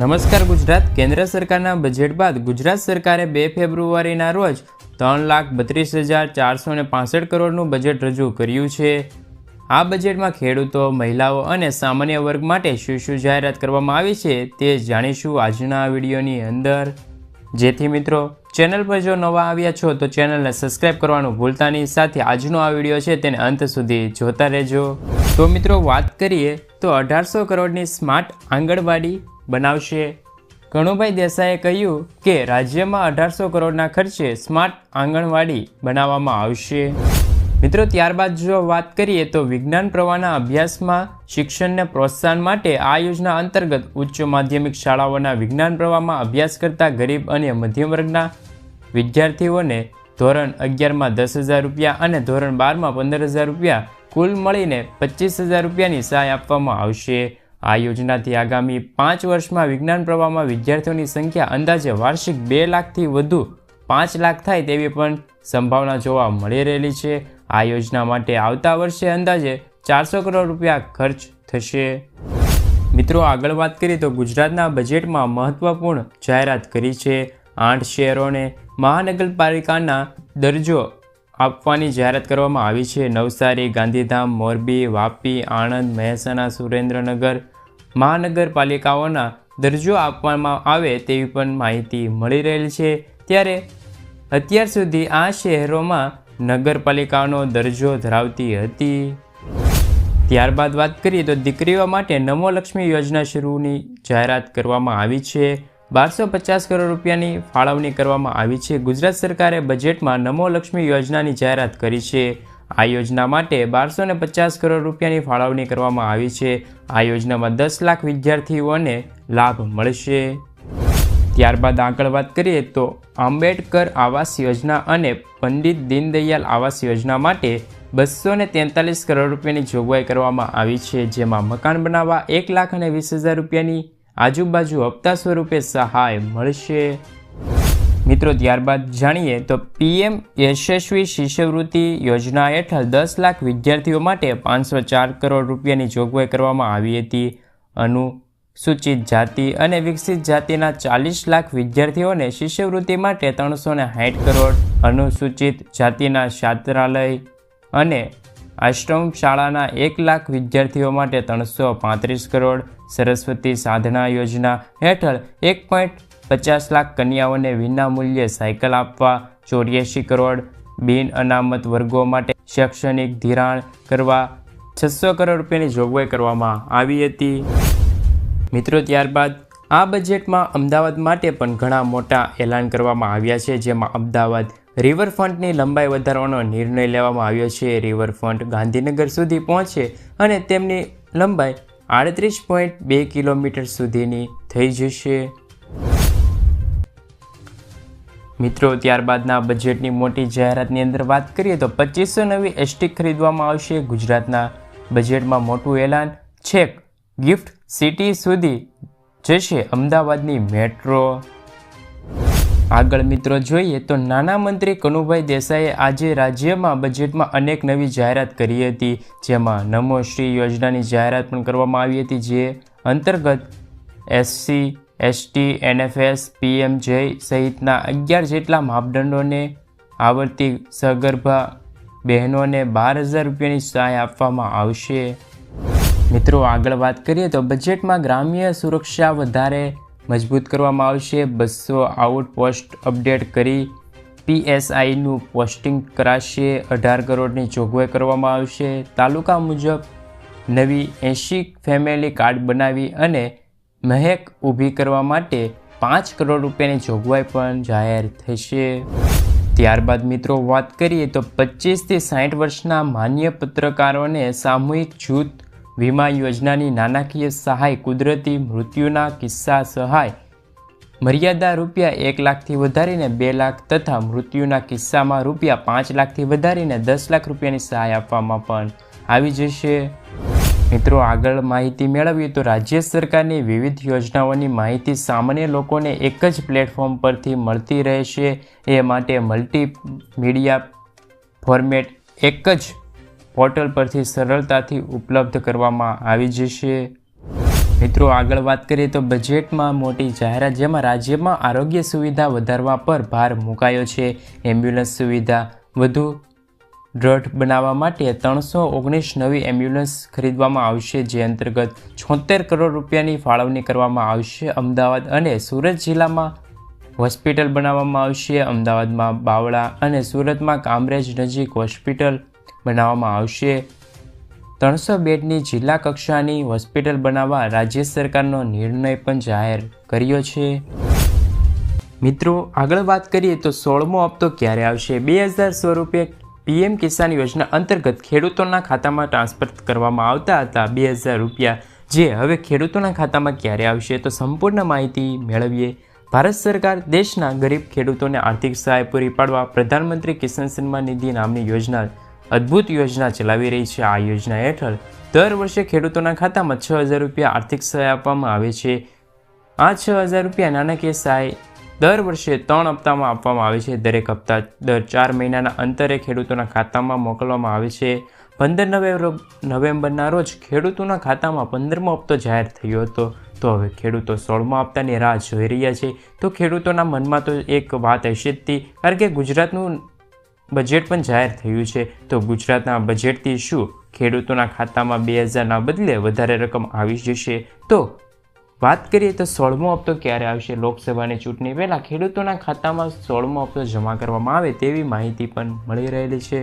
નમસ્કાર ગુજરાત. કેન્દ્ર સરકારના બજેટ બાદ ગુજરાત સરકારે 2 ફેબ્રુઆરીના રોજ 3,32,465 કરોડનું બજેટ રજૂ કર્યું છે. આ બજેટમાં ખેડૂતો, મહિલાઓ અને સામાન્ય વર્ગ માટે શું જાહેરાત કરવામાં આવી છે તે જાણીશું આજના વિડીયોની અંદર. જેથી મિત્રો ચેનલ પર જો નવા આવ્યા છો તો ચેનલને સબસ્ક્રાઈબ કરવાનું ભૂલતા નહીં. સાથે આજનો આ વિડીયો છે તેને અંત સુધી જોતા રહેજો. તો મિત્રો વાત કરીએ તો 1800 કરોડની સ્માર્ટ આંગણવાડી બનાવશે. કનુભાઈ દેસાઈએ કહ્યું કે રાજ્યમાં 1800 કરોડના ખર્ચે સ્માર્ટ આંગણવાડી બનાવવામાં આવશે. મિત્રો ત્યારબાદ જો વાત કરીએ તો વિજ્ઞાન પ્રવાહના અભ્યાસમાં શિક્ષણને પ્રોત્સાહન માટે આ યોજના અંતર્ગત ઉચ્ચ માધ્યમિક શાળાઓના વિજ્ઞાન પ્રવાહમાં અભ્યાસ કરતા ગરીબ અને મધ્યમ વર્ગના વિદ્યાર્થીઓને ધોરણ 11માં 10,000 રૂપિયા અને ધોરણ 12માં 15,000 રૂપિયા કુલ મળીને 25,000 રૂપિયાની સહાય આપવામાં આવશે. આ યોજનાથી આગામી 5 વર્ષમાં વિજ્ઞાન પ્રવાહમાં વિદ્યાર્થીઓની સંખ્યા અંદાજે વાર્ષિક 2 લાખથી વધુ 5 લાખ થાય તેવી પણ સંભાવના જોવા મળી રહેલી છે. આ યોજના માટે આવતા વર્ષે અંદાજે 400 કરોડ રૂપિયા ખર્ચ થશે. મિત્રો આગળ વાત કરીએ તો ગુજરાતના બજેટમાં મહત્વપૂર્ણ જાહેરાત કરી છે. 8 શહેરોને મહાનગરપાલિકાના દરજ્જો આપવાની જાહેરાત કરવામાં આવી છે. નવસારી, ગાંધીધામ, મોરબી, વાપી, આણંદ, મહેસાણા, સુરેન્દ્રનગર મહાનગરપાલિકાઓના દરજ્જો આપવામાં આવે તેવી પણ માહિતી મળી રહેલી છે. ત્યારે અત્યાર સુધી આ શહેરોમાં નગરપાલિકાનો દરજ્જો ધરાવતી હતી. ત્યારબાદ વાત કરીએ તો દીકરીઓ માટે નમો લક્ષ્મી યોજના શરૂની જાહેરાત કરવામાં આવી છે. 1250 કરોડ રૂપિયાની ફાળવણી કરવામાં આવી છે. ગુજરાત સરકારે બજેટમાં નમો લક્ષ્મી યોજનાની જાહેરાત કરી છે. આ યોજના માટે 1250 કરોડ રૂપિયાની ફાળવણી કરવામાં આવી છે. આ યોજનામાં 10 લાખ વિદ્યાર્થીઓને લાભ મળશે. ત્યારબાદ આગળ વાત કરીએ તો આંબેડકર આવાસ યોજના અને પંડિત દીનદયાલ આવાસ યોજના માટે 243 કરોડ રૂપિયાની જોગવાઈ કરવામાં આવી છે. જેમાં મકાન બનાવવા 1,20,000 રૂપિયાની આજુબાજુ હપ્તા સ્વરૂપે સહાય મળશે. મિત્રો ત્યારબાદ જાણીએ તો PM યશસ્વી શિષ્યવૃત્તિ યોજના હેઠળ 10 લાખ વિદ્યાર્થીઓ માટે 504 કરોડ રૂપિયાની જોગવાઈ કરવામાં આવી હતી. અનુસૂચિત જાતિ અને વિકસિત જાતિના 40 લાખ વિદ્યાર્થીઓને શિષ્યવૃત્તિ માટે 360 કરોડ, અનુસૂચિત જાતિના છાત્રાલય અને આશ્રમ શાળાના 1 લાખ વિદ્યાર્થીઓ માટે 335 કરોડ, સરસ્વતી સાધના યોજના હેઠળ 1.50 લાખ કન્યાઓને વિના મૂલ્યે સાયકલ આપવા 84 કરોડ, બિન અનામત વર્ગો માટે શૈક્ષણિક ધિરાણ કરવા 600 કરોડ રૂપિયાની જોગવાઈ કરવામાં આવી હતી. મિત્રો ત્યારબાદ આ બજેટમાં અમદાવાદ માટે પણ ઘણા મોટા એલાન કરવામાં આવ્યા છે. જેમાં અમદાવાદ રિવરફ્રન્ટની લંબાઈ વધારવાનો નિર્ણય લેવામાં આવ્યો છે. રિવરફ્રન્ટ ગાંધીનગર સુધી પહોંચે અને તેમની લંબાઈ 38.2 કિલોમીટર સુધીની થઈ જશે. મિત્રો ત્યારબાદના બજેટની મોટી જાહેરાતની અંદર વાત કરીએ તો 2500 નવી એસટી ખરીદવામાં આવશે. ગુજરાતના બજેટમાં મોટું એલાન છેક ગિફ્ટ સિટી સુધી જશે અમદાવાદની મેટ્રો. આગળ મિત્રો જોઈએ તો નાણા મંત્રી કનુભાઈ દેસાઈએ આજે રાજ્યમાં બજેટમાં અનેક નવી જાહેરાત કરી હતી. જેમાં નમો શ્રી યોજનાની જાહેરાત પણ કરવામાં આવી હતી. જે અંતર્ગત SC, ST, NFS, PMJ સહિતના 11 જેટલા માપદંડોને આવર્તી સગર્ભા બહેનોને 12,000 રૂપિયાની સહાય આપવામાં આવશે. મિત્રો આગળ વાત કરીએ તો બજેટમાં ગ્રામ્ય સુરક્ષા વધારે મજબૂત કરવામાં આવશે. 200 આઉટપોસ્ટ અપડેટ કરી PSIનું પોસ્ટિંગ કરાશે. 18 કરોડની જોગવાઈ કરવામાં આવશે. તાલુકા મુજબ નવી 80 ફેમિલી કાર્ડ બનાવી અને મહેક ઊભી કરવા માટે 5 કરોડ રૂપિયાની જોગવાઈ પણ જાહેર થશે. ત્યારબાદ મિત્રો વાત કરીએ તો 25થી 60 વર્ષના માન્ય પત્રકારોને સામૂહિક જૂથ વીમા યોજનાની નાણાકીય સહાય કુદરતી મૃત્યુના કિસ્સા સહાય મર્યાદા રૂપિયા 1 લાખથી વધારીને 2 લાખ તથા મૃત્યુના કિસ્સામાં રૂપિયા 5 લાખથી વધારીને 10 લાખ રૂપિયાની સહાય આપવામાં પણ આવી જશે. મિત્રો આગળ માહિતી મેળવીએ તો રાજ્ય સરકારની વિવિધ યોજનાઓની માહિતી સામાન્ય લોકોને એક જ પ્લેટફોર્મ પરથી મળતી રહેશે. એ માટે મલ્ટીમીડિયા ફોર્મેટ એક જ પોર્ટલ પરથી સરળતાથી ઉપલબ્ધ કરવામાં આવી જશે. મિત્રો આગળ વાત કરીએ તો બજેટમાં મોટી જાહેરાત, જેમાં રાજ્યમાં આરોગ્ય સુવિધા વધારવા પર ભાર મુકાયો છે. એમ્બ્યુલન્સ સુવિધા વધુ દ્રઢ બનાવવા માટે 319 નવી એમ્બ્યુલન્સ ખરીદવામાં આવશે, જે અંતર્ગત 76 કરોડ રૂપિયાની ફાળવણી કરવામાં આવશે. અમદાવાદ અને સુરત જિલ્લામાં હોસ્પિટલ બનાવવામાં આવશે. અમદાવાદમાં બાવળા અને સુરતમાં કામરેજ નજીક હોસ્પિટલ બનાવવામાં આવશે. 300 બેડની જિલ્લા કક્ષાની હોસ્પિટલ બનાવવા રાજ્ય સરકારનો નિર્ણય પણ જાહેર કર્યો છે. મિત્રો આગળ વાત કરીએ તો 16મો હપ્તો ક્યારે આવશે? 2100 રૂપિયા PM કિસાન યોજના અંતર્ગત ખેડૂતોના ખાતામાં ટ્રાન્સફર કરવામાં આવતા હતા 2000 રૂપિયા, જે હવે ખેડૂતોના ખાતામાં ક્યારે આવશે તો સંપૂર્ણ માહિતી મેળવીએ. ભારત સરકાર દેશના ગરીબ ખેડૂતોને આર્થિક સહાય પૂરી પાડવા પ્રધાનમંત્રી કિસાન સન્માન નિધિ નામની યોજના અદ્ભુત યોજના ચલાવી રહી છે. આ યોજના હેઠળ દર વર્ષે ખેડૂતોના ખાતામાં 6000 રૂપિયા આર્થિક સહાય આપવામાં આવે છે. આ 6000 રૂપિયા નાણાકીય સહાય દર વર્ષે 3 હપ્તામાં આપવામાં આવે છે. દરેક હપ્તા દર 4 મહિનાના અંતરે ખેડૂતોના ખાતામાં મોકલવામાં આવે છે. 15 નવેમ્બરના રોજ ખેડૂતોના ખાતામાં 15મો હપ્તો જાહેર થયો હતો. તો હવે ખેડૂતો 16મા હપ્તાની રાહ જોઈ રહ્યા છે. તો ખેડૂતોના મનમાં તો એક વાત હશે જ હતી, કારણ કે ગુજરાતનું બજેટ પણ જાહેર થયું છે. તો ગુજરાતના બજેટથી શું ખેડૂતોના ખાતામાં 2000ના બદલે વધારે રકમ આવી જશે? તો વાત કરીએ તો 16મો હપ્તો ક્યારે આવશે? લોકસભાની ચૂંટણી પહેલાં ખેડૂતોના ખાતામાં 16મો હપ્તો જમા કરવામાં આવે તેવી માહિતી પણ મળી રહેલી છે.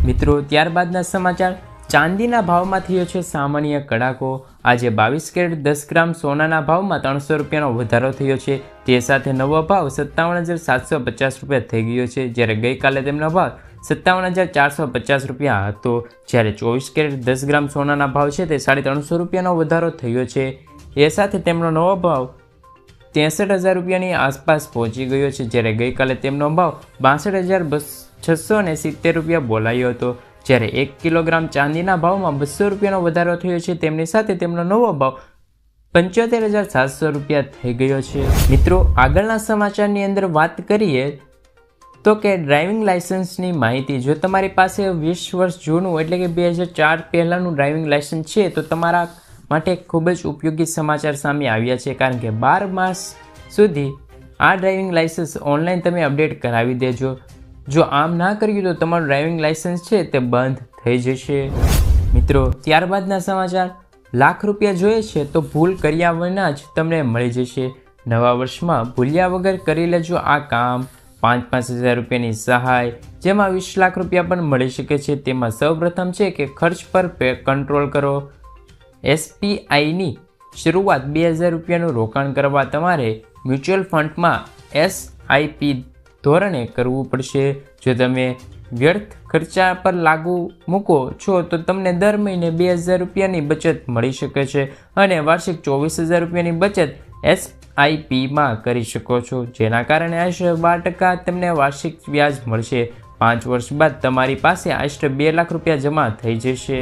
મિત્રો ત્યારબાદના સમાચાર, ચાંદીના ભાવમાં થયો છે સામાન્ય કડાકો. આજે 22 કેરેટ 10 ગ્રામ સોનાના ભાવમાં 300 રૂપિયાનો વધારો થયો છે. તે સાથે નવો ભાવ 57,750 રૂપિયા થઈ ગયો છે, જ્યારે ગઈકાલે તેમનો ભાવ 57,450 રૂપિયા હતો. જ્યારે 24 કેરેટ 10 ગ્રામ સોનાના ભાવ છે તે 350 રૂપિયાનો વધારો થયો છે. એ સાથે તેમનો નવો ભાવ 63,000 રૂપિયાની આસપાસ પહોંચી ગયો છે, જ્યારે ગઈકાલે તેમનો ભાવ 62,670 રૂપિયા બોલાયો હતો. જ્યારે 1 કિલોગ્રામ ચાંદીના ભાવમાં 200 રૂપિયાનો વધારો થયો છે. તેમની સાથે તેમનો નવો ભાવ 75,700 રૂપિયા થઈ ગયો છે. મિત્રો આગળના સમાચારની અંદર વાત કરીએ તો કે ડ્રાઇવિંગ લાઇસન્સની માહિતી. જો તમારી પાસે 20 વર્ષ જૂનું એટલે કે 2004 પહેલાંનું ડ્રાઇવિંગ લાઇસન્સ છે તો તમારા માટે ખૂબ જ ઉપયોગી સમાચાર સામે આવ્યા છે, કારણ કે 12 માસ સુધી આ ડ્રાઇવિંગ લાઇસન્સ ઓનલાઈન તમે અપડેટ કરાવી દેજો. જો આમ ના કર્યું તો તમારું ડ્રાઇવિંગ લાઇસન્સ છે તે બંધ થઈ જશે. મિત્રો ત્યારબાદના સમાચાર, લાખ રૂપિયા જોઈએ છે તો ભૂલ કર્યા વિના જ તમને મળી જશે. નવા વર્ષમાં ભૂલ્યા વગર કરી લેજો આ કામ. 5,000 રૂપિયાની સહાય, જેમાં 20 લાખ રૂપિયા પણ મળી શકે છે. તેમાં સૌપ્રથમ છે કે ખર્ચ પર કંટ્રોલ કરો. SBIની શરૂઆત 2000 રૂપિયાનું રોકાણ કરવા તમારે મ્યુચ્યુઅલ ફંડમાં SIP ધોરણે કરવું પડશે. જો તમે વ્યર્થ ખર્ચા પર લાગુ મૂકો છો તો તમને દર મહિને 2000 રૂપિયાની બચત મળી શકે છે અને વાર્ષિક 24,000 રૂપિયાની બચત SIPમાં કરી શકો છો, જેના કારણે આશરે 12% તમને વાર્ષિક વ્યાજ મળશે. 5 વર્ષ બાદ તમારી પાસે આશરે 2 લાખ રૂપિયા જમા થઈ જશે.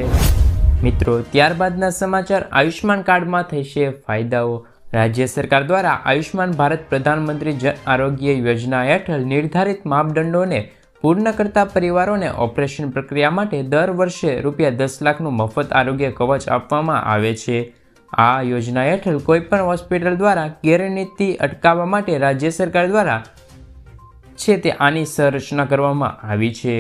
મિત્રો ત્યારબાદના સમાચાર, આયુષ્માન કાર્ડમાં થશે ફાયદાઓ. રાજ્ય સરકાર દ્વારા આયુષ્માન ભારત પ્રધાનમંત્રી જન આરોગ્ય યોજના હેઠળ નિર્ધારિત માપદંડોને પૂર્ણ કરતા પરિવારોને ઓપરેશન પ્રક્રિયા માટે દર વર્ષે ₹10 લાખનું મફત આરોગ્ય કવચ આપવામાં આવે છે. આ યોજના હેઠળ કોઈપણ હોસ્પિટલ દ્વારા ગેરરીતિ અટકાવવા માટે રાજ્ય સરકાર દ્વારા છે તે આની સંરચના કરવામાં આવી છે.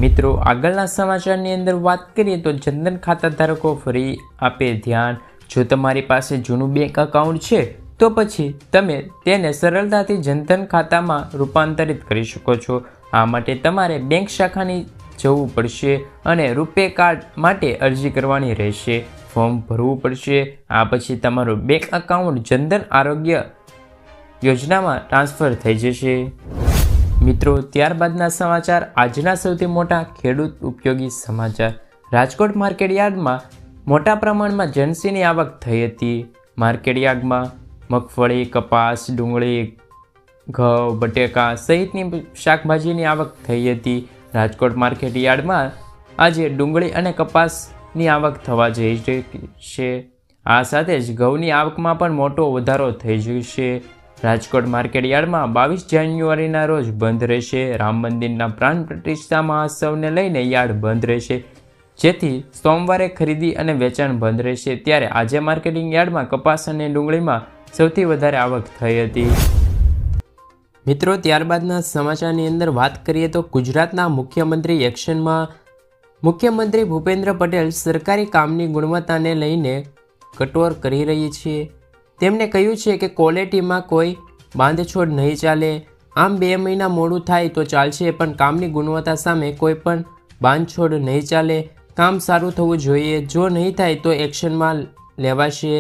મિત્રો આગળના સમાચારની અંદર વાત કરીએ તો જનધન ખાતા ધારકો ફરી આપે ધ્યાન. જો તમારી પાસે જૂનું બેંક એકાઉન્ટ છે તો પછી તમે તેને સરળતાથી જનધન ખાતામાં રૂપાંતરિત કરી શકો છો. આ માટે તમારે બેંક શાખાની જવું પડશે અને રૂપે કાર્ડ માટે અરજી કરવાની રહેશે. ફોર્મ ભરવું પડશે. આ પછી તમારું બેંક એકાઉન્ટ જનધન આરોગ્ય યોજનામાં ટ્રાન્સફર થઈ જશે. મિત્રો ત્યારબાદના સમાચાર, આજના સૌથી મોટા ખેડૂત ઉપયોગી સમાચાર. રાજકોટ માર્કેટયાર્ડમાં મોટા પ્રમાણમાં જણસીની આવક થઈ હતી. માર્કેટયાર્ડમાં મગફળી, કપાસ, ડુંગળી, ઘઉં, બટેકા સહિતની શાકભાજીની આવક થઈ હતી. રાજકોટ માર્કેટયાર્ડમાં આજે ડુંગળી અને કપાસની આવક થવા જઈ છે. આ સાથે જ ઘઉંની આવકમાં પણ મોટો વધારો થઈ જશે. રાજકોટ માર્કેટયાર્ડમાં 22 જાન્યુઆરીના રોજ બંધ રહેશે. રામ મંદિરના પ્રાણ પ્રતિષ્ઠા મહોત્સવને લઈને યાર્ડ બંધ રહેશે. જેથી સોમવારે ખરીદી અને વેચાણ બંધ રહેશે। ત્યારે આજે માર્કેટિંગ યાર્ડમાં કપાસ અને ડુંગળીમાં સૌથી વધારે આવક થઈ હતી। મિત્રો, ત્યારબાદના સમાચારની અંદર વાત કરીએ તો ગુજરાતના મુખ્યમંત્રી એક્શનમાં। મુખ્યમંત્રી ભૂપેન્દ્ર પટેલ સરકારી કામની ગુણવત્તાને લઈને કટોર કરી રહી છે। તેમણે કહ્યું છે કે ક્વોલિટીમાં કોઈ બાંધછોડ નહીં ચાલે। આમ 2 મહિના મોડું થાય તો ચાલશે, પણ કામની ગુણવત્તા સામે કોઈ પણ બાંધછોડ નહીં ચાલે। કામ સારું થવું જોઈએ, જો નહીં થાય તો એક્શનમાં લેવાશે।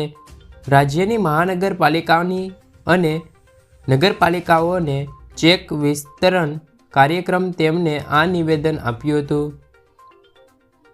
રાજ્યની મહાનગરપાલિકાની અને નગરપાલિકાઓને ચેક વિતરણ કાર્યક્રમ તેમને આ નિવેદન આપ્યું હતું।